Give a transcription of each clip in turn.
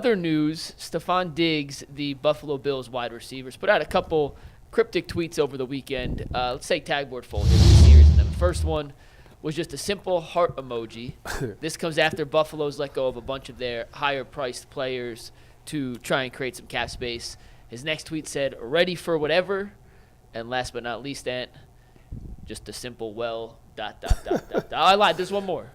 Other news, Stefon Diggs, the Buffalo Bills wide receivers, put out a couple cryptic tweets over the weekend. Let's say tagboard full here this series. And then the first one was just a simple heart emoji. This comes after Buffalo's let go of a bunch of their higher-priced players to try and create some cap space. His next tweet said, ready for whatever. And last but not least, Ant, just a simple Oh, I lied. There's one more.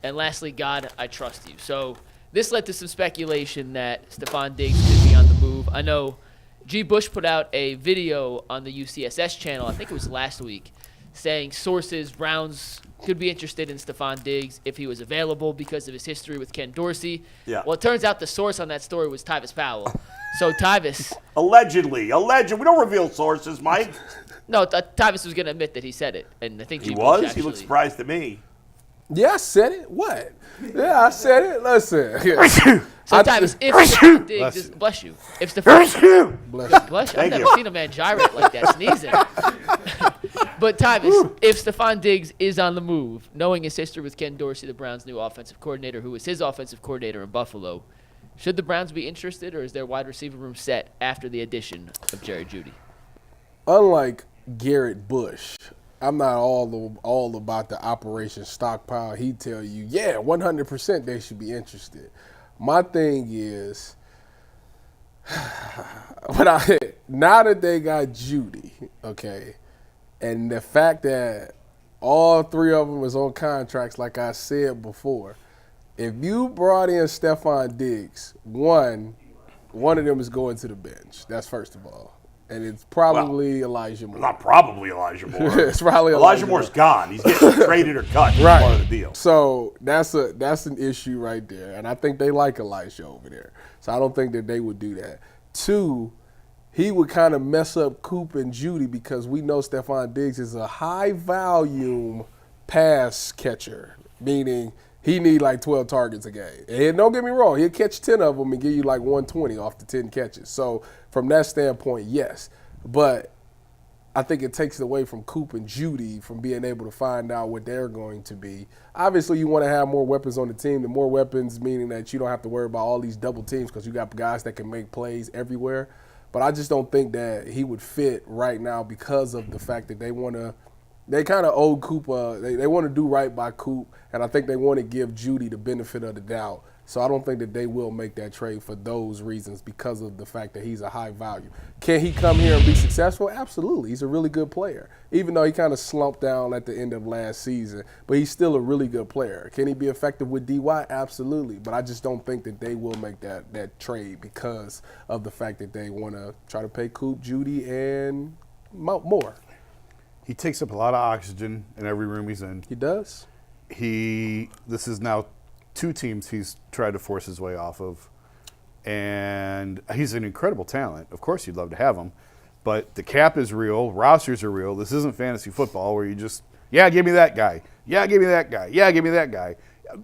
And lastly, God, I trust you. So this led to some speculation that Stefon Diggs could be on the move. I know G. Bush put out a video on the UCSS channel, I think it was last week, saying sources, Browns could be interested in Stefon Diggs if he was available because of his history with Ken Dorsey. Yeah. Well, it turns out the source on that story was Tyvis Powell. So Tyvis. Allegedly. We don't reveal sources, Mike. No, Tyvis was going to admit that he said it. And I think He G. was? Bush actually, He looked surprised to me. Yeah, I said it. What? Yeah, I said it. Listen. So Tyvis, if Stefon Diggs is, bless you. If Stefon bless you. I've never seen a man gyrate like that, sneezing. But Tyvis, if Stefon Diggs is on the move, knowing his history with Ken Dorsey, the Browns' new offensive coordinator, who was his offensive coordinator in Buffalo, should the Browns be interested, or is their wide receiver room set after the addition of Jerry Jeudy? Unlike Garrett Bush, I'm not all about the Operation Stockpile. He'd tell you, yeah, 100% they should be interested. My thing is, now that they got Jeudy, okay, and the fact that all three of them was on contracts, like I said before, if you brought in Stefon Diggs, one of them is going to the bench. That's first of all. And it's probably Elijah Moore. Not probably Elijah Moore. It's probably Elijah Moore's gone. He's getting traded or cut. Right. Part of the deal. So that's an issue right there. And I think they like Elijah over there. So I don't think that they would do that. Two, he would kind of mess up Coop and Jeudy because we know Stefon Diggs is a high-volume pass catcher, meaning he need like 12 targets a game. And don't get me wrong, he'll catch 10 of them and give you like 120 off the 10 catches. So from that standpoint, yes. But I think it takes it away from Coop and Jeudy from being able to find out what they're going to be. Obviously, you want to have more weapons on the team. The more weapons, meaning that you don't have to worry about all these double teams because you got guys that can make plays everywhere. But I just don't think that he would fit right now because of the fact that they kind of owe Coop, they want to do right by Coop, and I think they want to give Jeudy the benefit of the doubt. So I don't think that they will make that trade for those reasons because of the fact that he's a high value. Can he come here and be successful? Absolutely. He's a really good player, even though he kind of slumped down at the end of last season. But he's still a really good player. Can he be effective with DY? Absolutely. But I just don't think that they will make that trade because of the fact that they want to try to pay Coop, Jeudy, and more. He takes up a lot of oxygen in every room he's in. He does. This is now 2 teams he's tried to force his way off of. And he's an incredible talent. Of course you'd love to have him. But the cap is real. Rosters are real. This isn't fantasy football where you just, yeah, give me that guy. Yeah, give me that guy. Yeah, give me that guy.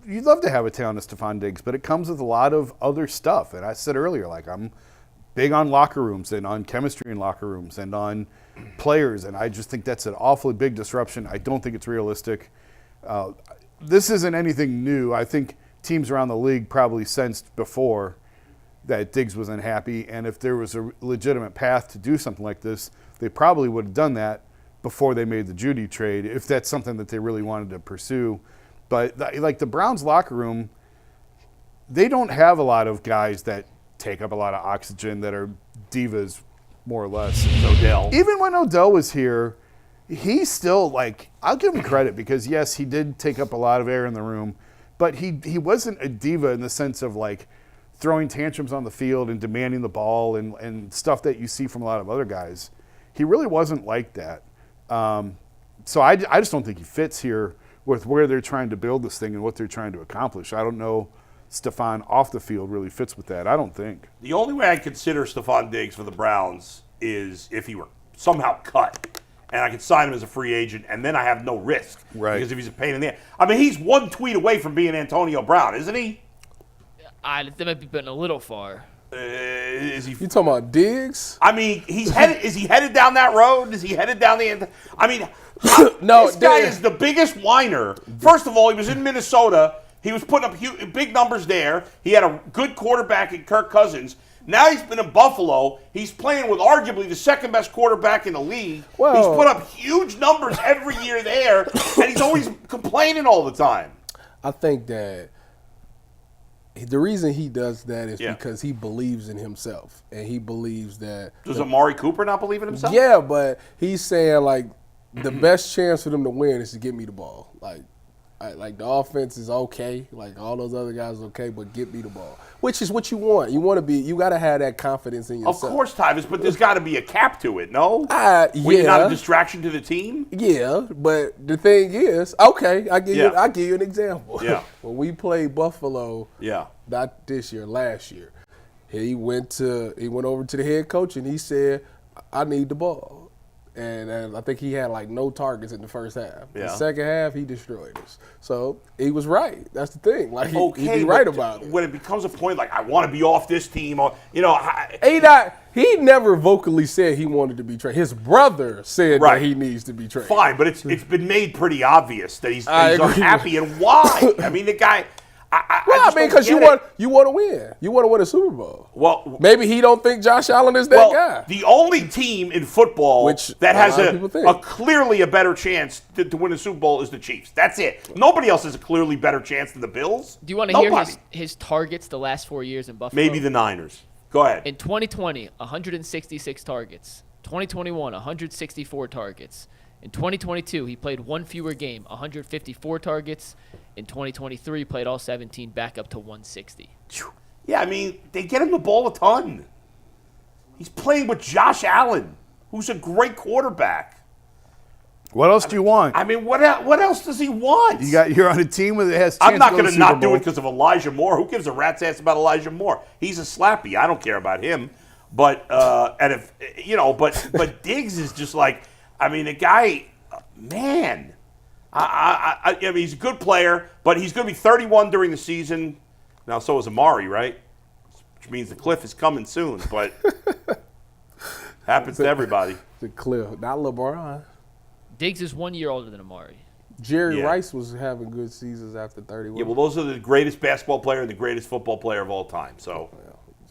You'd love to have a talent of Stefon Diggs, but it comes with a lot of other stuff. And I said earlier, like, I'm big on locker rooms and on chemistry in locker rooms and on players, and I just think that's an awfully big disruption. I don't think it's realistic. This isn't anything new. I think teams around the league probably sensed before that Diggs was unhappy, and if there was a legitimate path to do something like this, they probably would have done that before they made the Jeudy trade, if that's something that they really wanted to pursue. But like the Browns locker room, they don't have a lot of guys that take up a lot of oxygen that are divas, more or less. Odell. Even when Odell was here, he still, like, I'll give him credit because, yes, he did take up a lot of air in the room, but he wasn't a diva in the sense of, like, throwing tantrums on the field and demanding the ball and stuff that you see from a lot of other guys. He really wasn't like that. So I just don't think he fits here with where they're trying to build this thing and what they're trying to accomplish. I don't know Stefon off the field really fits with that. I don't think. The only way I consider Stefon Diggs for the Browns is if he were somehow cut and I could sign him as a free agent and then I have no risk. Right. Because if he's a pain in the ass. I mean, he's one tweet away from being Antonio Brown, isn't he? They might be putting a little far. Is he? You talking about Diggs? I mean, he's headed. Is he headed down that road? Is he headed down the? I mean, no. This guy is the biggest whiner. First of all, he was in Minnesota. He was putting up big numbers there. He had a good quarterback in Kirk Cousins. Now he's been in Buffalo. He's playing with arguably the second best quarterback in the league. Well, he's put up huge numbers every year there, and he's always complaining all the time. I think that the reason he does that is Yeah. because he believes in himself, and he believes that. Does Amari Cooper not believe in himself? Yeah, but he's saying like the best chance for them to win is to get me the ball. Like the offense is okay, like all those other guys is okay, but get me the ball, which is what you want. You want to be. You got to have that confidence in yourself. Of course, Tyvis, but there's got to be a cap to it, no? Yeah. When you're not a distraction to the team? Yeah, but the thing is, okay, I give you an example. Yeah. When we played Buffalo, Yeah. not this year, last year, he went over to the head coach and he said, "I need the ball." And I think he had like no targets in the first half. Yeah. The second half, he destroyed us. So he was right. That's the thing. Like he'd Okay, be right but about it. when it becomes a point like I want to be off this team, or He never vocally said he wanted to be traded. His brother said Right. that he needs to be traded. fine, but it's been made pretty obvious that he's I agree. unhappy, and why? I mean, the guy. Well, I mean, because you want to win. You want to win a Super Bowl. Well, Maybe he don't think Josh Allen is that guy. the only team in football Which that a has lot of people think. a clearly a better chance to win a Super Bowl is the Chiefs. That's it. Nobody else has a clearly better chance than the Bills. Do you want to hear Nobody. his targets the last 4 years in Buffalo? Maybe the Niners. Go ahead. In 2020, 166 targets. 2021, 164 targets. In 2022, he played one fewer game, 154 targets. In 2023, he played all 17, back up to 160. Yeah, I mean, they get him the ball a ton. He's playing with Josh Allen, who's a great quarterback. What else do you want? I mean, what else does he want? You're on a team that has. I'm not going going to not do it because of Elijah Moore. Who gives a rat's ass about Elijah Moore? He's a slappy. I don't care about him. But and if but Diggs is just like, I mean, the guy, man. I mean, he's a good player, but he's going to be 31 during the season. Now, so is Amari, right? Which means the cliff is coming soon. But happens to everybody. The cliff, not LeBron. Diggs is 1 year older than Amari. Jerry Yeah. Rice was having good seasons after 31. Yeah, well, those are the greatest basketball player and the greatest football player of all time. So.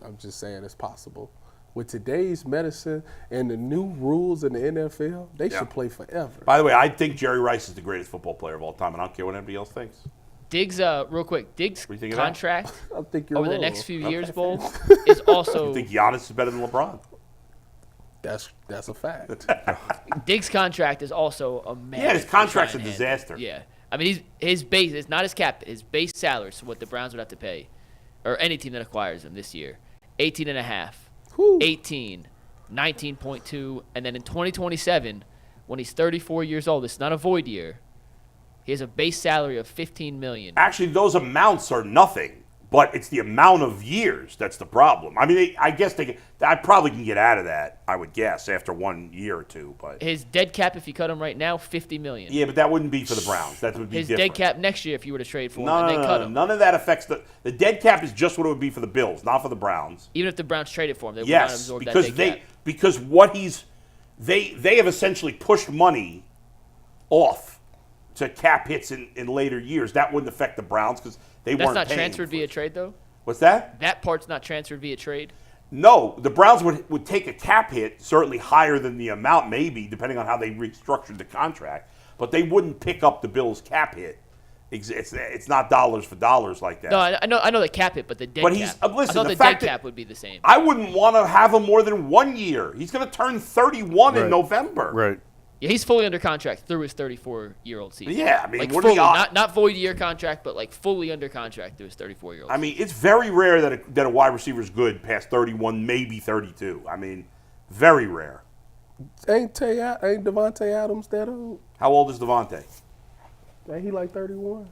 I'm just saying it's possible. With today's medicine and the new rules in the NFL, they should play forever. By the way, I think Jerry Rice is the greatest football player of all time, and I don't care what anybody else thinks. Diggs, real quick, Diggs' What do you think of that? contract I think you're over the wrong. next few years, Bull, is also I think Giannis is better than LeBron. That's a fact. Diggs' contract is also a man. Yeah, his contract's a disaster. Yeah, I mean his base is not his cap. His base salary is what the Browns would have to pay, or any team that acquires him this year, 18.5, Whew. 18, 19.2, and then in 2027, when he's 34 years old, it's not a void year. He has a base salary of $15 million. Actually, those amounts are nothing, but it's the amount of years that's the problem. I mean, I guess I probably can get out of that, I would guess, after 1 year or two. But His dead cap, if you cut him right now, $50 million. yeah, but that wouldn't be for the Browns. That would be His different. dead cap next year, if you were to trade for him No, and no, then no, cut no. him. None of that affects the dead cap is just what it would be for the Bills, not for the Browns. Even if the Browns traded for him, they would not Yes, absorb because that dead cap. because what they have essentially pushed money off to cap hits in later years. That wouldn't affect the Browns because they That's weren't not paying transferred for via it. trade, though? What's that? That part's not transferred via trade? No, the Browns would take a cap hit, certainly higher than the amount, maybe, depending on how they restructured the contract. But they wouldn't pick up the Bills' cap hit. It's not dollars for dollars like that. No, I know the cap hit, but the dead But cap. he's- I listen, thought the the fact dead that- cap would be the same. I wouldn't want to have him more than 1 year. He's going to turn 31 in Right. November. Right. Yeah, he's fully under contract through his 34-year-old season. Yeah, I mean, like what are fully, the odds? not void year contract, but like fully under contract through his 34-year-old. I mean, it's very rare that a wide receiver is good past 31, maybe 32. I mean, very rare. Ain't Devontae Adams that old? How old is Devontae? Ain't he like 31?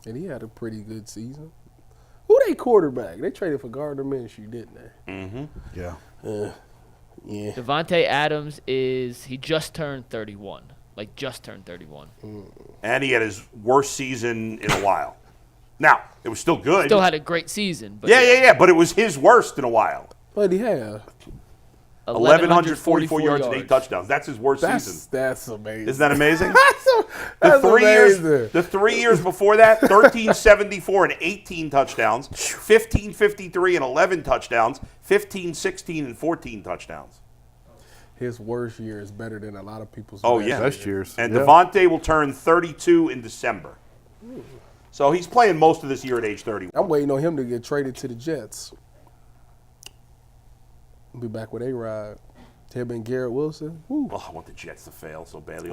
And he had a pretty good season. Who they quarterback? They traded for Gardner Minshew, didn't they? Yeah. Yeah. Devontae Adams he just turned 31. Like, just turned 31. And he had his worst season in a while. Now, it was still good. Still had a great season. But yeah. But it was his worst in a while. What did he have? 1,144 yards and 8 touchdowns. That's his worst season. That's amazing. Isn't that amazing? That's amazing. The 3 years before that, 1374 and 18 touchdowns, 1553 and 11 touchdowns, 1516 and 14 touchdowns. His worst year is better than a lot of people's. Oh, yeah. Best years. And Yeah. Devontae will turn 32 in December. So he's playing most of this year at age 31. I'm waiting on him to get traded to the Jets. Be back with A-Rod. Him and Garrett Wilson. Woo. Oh, I want the Jets to fail so badly.